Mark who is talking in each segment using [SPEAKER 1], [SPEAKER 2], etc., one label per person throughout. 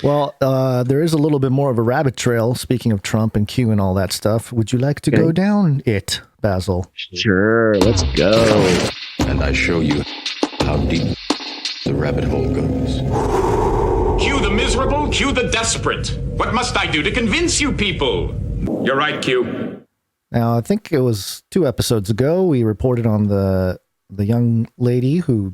[SPEAKER 1] Well, there is a little bit more of a rabbit trail, speaking of Trump and Q and all that stuff. Would you like to go down it, Basil?
[SPEAKER 2] Sure, let's go.
[SPEAKER 3] And I show you how deep the rabbit hole goes.
[SPEAKER 4] Q the miserable, Q the desperate. What must I do to convince you people? You're right, Q.
[SPEAKER 1] Now, I think it was 2 episodes ago, we reported on the young lady who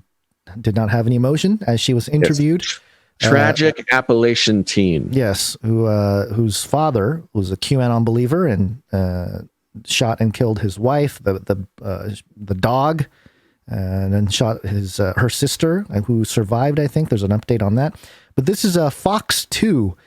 [SPEAKER 1] did not have any emotion as she was interviewed.
[SPEAKER 2] Yes. Tragic Appalachian teen.
[SPEAKER 1] Yes, whose father was a QAnon believer and shot and killed his wife, the dog, and then shot her sister, who survived. I think there's an update on that. But this is a Fox 2,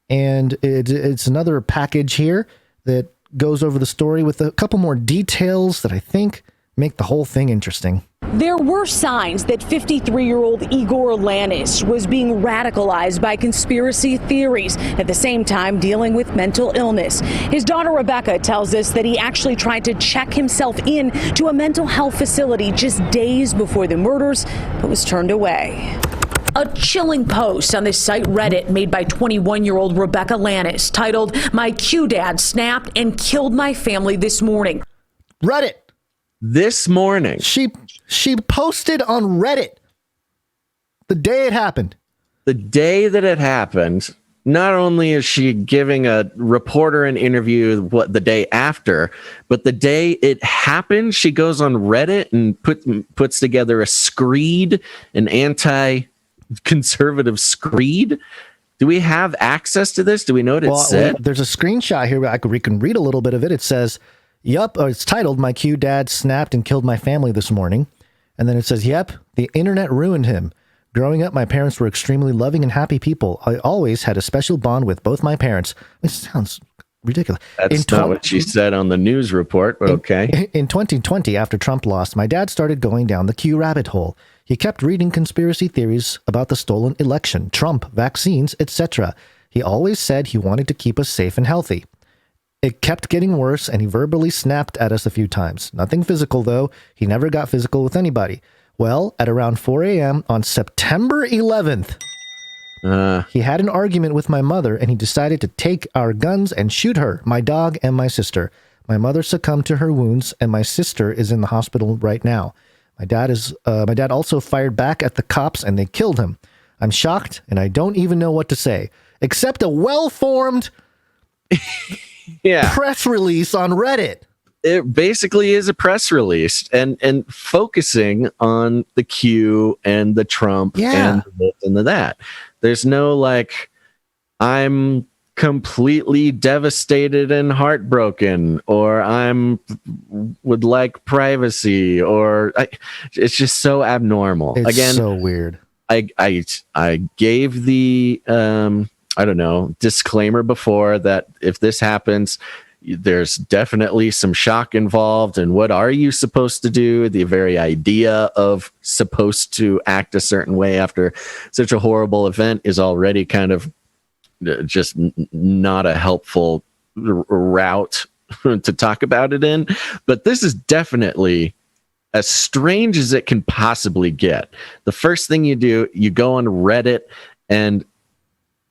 [SPEAKER 1] and it's another package here that goes over the story with a couple more details that I think make the whole thing interesting.
[SPEAKER 5] There were signs that 53-year-old Igor Lanis was being radicalized by conspiracy theories, at the same time dealing with mental illness. His daughter Rebecca tells us that he actually tried to check himself in to a mental health facility just days before the murders, but was turned away. A chilling post on this site Reddit made by 21-year-old Rebecca Lanis titled, "My Q dad snapped and killed my family this morning."
[SPEAKER 1] Reddit.
[SPEAKER 2] This morning.
[SPEAKER 1] She posted on Reddit the day it happened.
[SPEAKER 2] The day that it happened, not only is she giving a reporter an interview the day after, but the day it happened, she goes on Reddit and puts together a screed, an anti-conservative screed. Do we have access to this? Do we know what it said?
[SPEAKER 1] There's a screenshot here. We can read a little bit of it. It says, it's titled, "My Q dad snapped and killed my family this morning." And then it says, "Yep, the internet ruined him. Growing up, my parents were extremely loving and happy people. I always had a special bond with both my parents." It sounds ridiculous.
[SPEAKER 2] That's not what she said on the news report, but okay.
[SPEAKER 1] In 2020, after Trump lost, my dad started going down the Q rabbit hole. He kept reading conspiracy theories about the stolen election, Trump, vaccines, etc. He always said he wanted to keep us safe and healthy. It kept getting worse, and he verbally snapped at us a few times. Nothing physical, though. He never got physical with anybody. Well, at around 4 a.m. on September 11th, he had an argument with my mother, and he decided to take our guns and shoot her, my dog, and my sister. My mother succumbed to her wounds, and my sister is in the hospital right now. My dad also fired back at the cops, and they killed him. I'm shocked, and I don't even know what to say, except a well-formed press release on Reddit.
[SPEAKER 2] It basically is a press release and focusing on the Q and the Trump and the that. There's no I'm completely devastated and heartbroken, or would like privacy, or it's just so abnormal.
[SPEAKER 1] It's
[SPEAKER 2] Again,
[SPEAKER 1] so weird.
[SPEAKER 2] I gave the disclaimer before that if this happens, there's definitely some shock involved. And what are you supposed to do? The very idea of supposed to act a certain way after such a horrible event is already kind of just not a helpful route to talk about it in. But this is definitely as strange as it can possibly get. The first thing you do, you go on Reddit and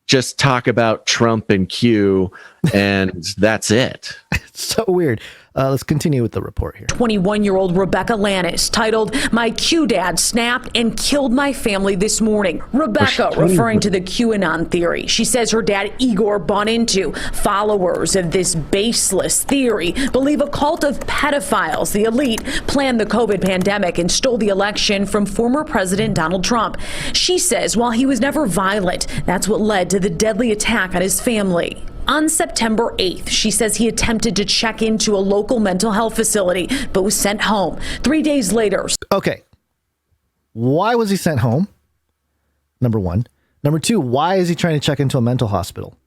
[SPEAKER 2] just talk about Trump and Q, and that's it.
[SPEAKER 1] It's so weird. Let's continue with the report here.
[SPEAKER 5] 21-year-old Rebecca Lanis titled, "My Q dad snapped and killed my family this morning." Rebecca referring to the QAnon theory she says her dad Igor bought into. Followers of this baseless theory believe a cult of pedophiles, the elite, planned the COVID pandemic and stole the election from former President Donald Trump. She says while he was never violent, that's what led to the deadly attack on his family. On September 8th, she says he attempted to check into a local mental health facility, but was sent home. 3 days later.
[SPEAKER 1] Okay. Why was he sent home? Number one. Number two, why is he trying to check into a mental hospital?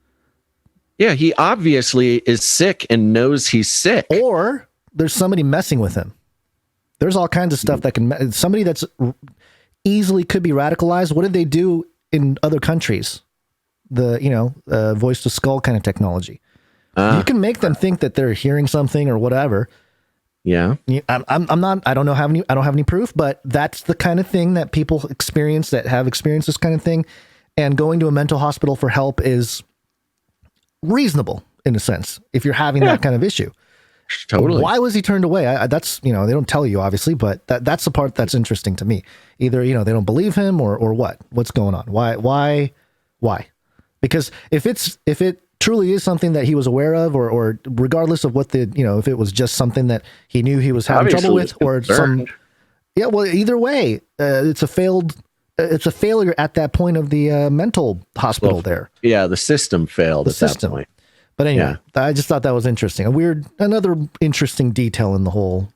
[SPEAKER 2] Yeah, he obviously is sick and knows he's sick.
[SPEAKER 1] Or there's somebody messing with him. There's all kinds of stuff that can, somebody that's easily could be radicalized. What did they do in other countries? The voice to skull kind of technology. You can make them think that they're hearing something or whatever.
[SPEAKER 2] Yeah.
[SPEAKER 1] I don't have any proof, but that's the kind of thing that people experience that have experienced this kind of thing. and going to a mental hospital for help is reasonable in a sense if you're having that kind of issue.
[SPEAKER 2] Totally.
[SPEAKER 1] Why was he turned away? That's, they don't tell you, obviously, but that's the part that's interesting to me. Either, they don't believe him or what's going on? Why? Because if it truly is something that he was aware of, or regardless of what if it was just something that he knew he was having trouble with, or either way, it's a failure at that point of the mental hospital there.
[SPEAKER 2] Yeah. The system failed at that point.
[SPEAKER 1] But anyway, I just thought that was interesting. Another interesting detail in the whole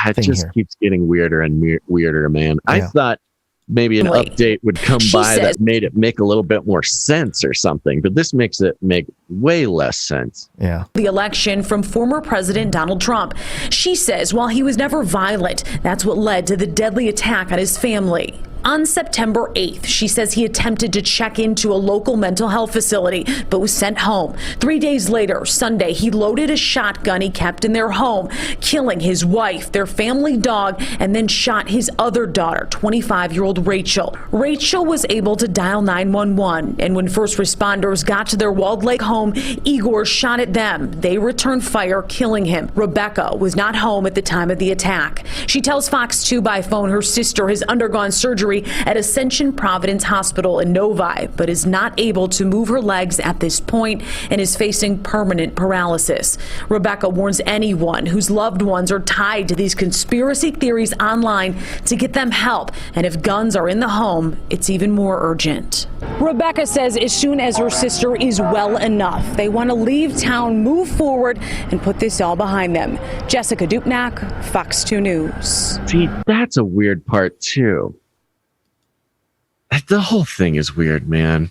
[SPEAKER 2] it
[SPEAKER 1] thing
[SPEAKER 2] just
[SPEAKER 1] here.
[SPEAKER 2] keeps getting weirder and weirder, man. I thought maybe an update would come by that made it make a little bit more sense or something, but this makes it make way less sense.
[SPEAKER 1] Yeah.
[SPEAKER 5] The election from former President Donald Trump. She says while he was never violent, that's what led to the deadly attack on his family. On September 8th, she says he attempted to check into a local mental health facility, but was sent home. 3 days later, Sunday, he loaded a shotgun he kept in their home, killing his wife, their family dog, and then shot his other daughter, 25-year-old Rachel. Rachel was able to dial 911, and when first responders got to their Walled Lake home, Igor shot at them. They returned fire, killing him. Rebecca was not home at the time of the attack. She tells Fox 2 by phone her sister has undergone surgery at Ascension Providence Hospital in Novi, but is not able to move her legs at this point and is facing permanent paralysis. Rebecca warns anyone whose loved ones are tied to these conspiracy theories online to get them help, and if guns are in the home, it's even more urgent. Rebecca says as soon as her sister is well enough, they want to leave town, move forward, and put this all behind them. Jessica Dupnack, Fox 2 News.
[SPEAKER 2] See, that's a weird part too. The whole thing is weird, man.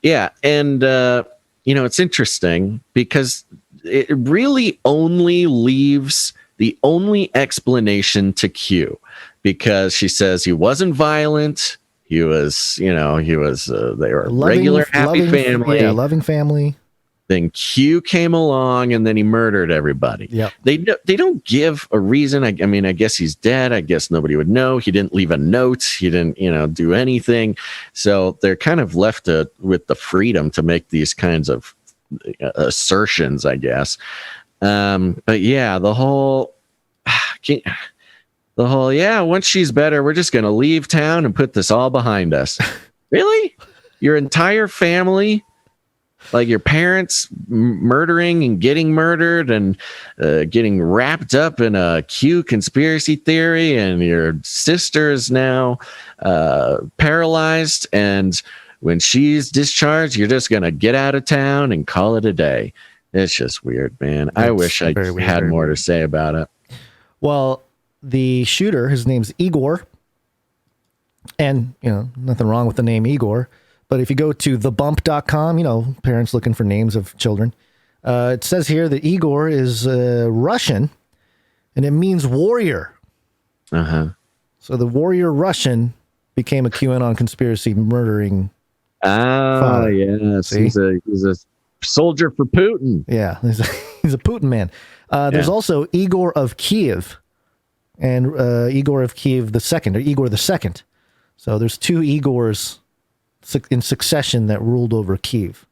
[SPEAKER 2] Yeah. And, it's interesting because it really only leaves the only explanation to Q, because she says he wasn't violent. He was, they were a regular, happy family.
[SPEAKER 1] Yeah, loving family.
[SPEAKER 2] Then Q came along and then he murdered everybody.
[SPEAKER 1] Yep.
[SPEAKER 2] They don't give a reason. I guess he's dead. I guess nobody would know. He didn't leave a note. He didn't, do anything. So they're kind of left with the freedom to make these kinds of assertions, I guess. But yeah, the whole, once she's better, we're just going to leave town and put this all behind us. Really? Your entire family? Like your parents murdering and getting murdered and getting wrapped up in a Q conspiracy theory, and your sister is now paralyzed, and when she's discharged, you're just going to get out of town and call it a day. It's just weird, man. I wish I had more to say about it.
[SPEAKER 1] Well, the shooter, his name's Igor, and, nothing wrong with the name Igor. But if you go to thebump.com, parents looking for names of children, it says here that Igor is Russian, and it means warrior.
[SPEAKER 2] Uh-huh.
[SPEAKER 1] So the warrior Russian became a QAnon conspiracy murdering father.
[SPEAKER 2] Yes.
[SPEAKER 1] See?
[SPEAKER 2] He's a soldier for Putin.
[SPEAKER 1] Yeah, he's a Putin man. There's also Igor of Kiev and Igor of Kiev II, or Igor II. So there's two Igors in succession that ruled over Kiev.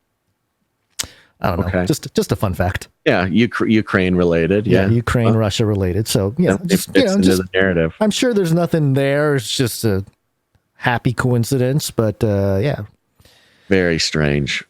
[SPEAKER 1] I don't know.
[SPEAKER 2] Okay.
[SPEAKER 1] Just a fun fact.
[SPEAKER 2] Yeah, Ukraine related. Yeah,
[SPEAKER 1] Ukraine, Russia related. So
[SPEAKER 2] just into the narrative.
[SPEAKER 1] I'm sure there's nothing there. It's just a happy coincidence, but yeah.
[SPEAKER 2] Very strange.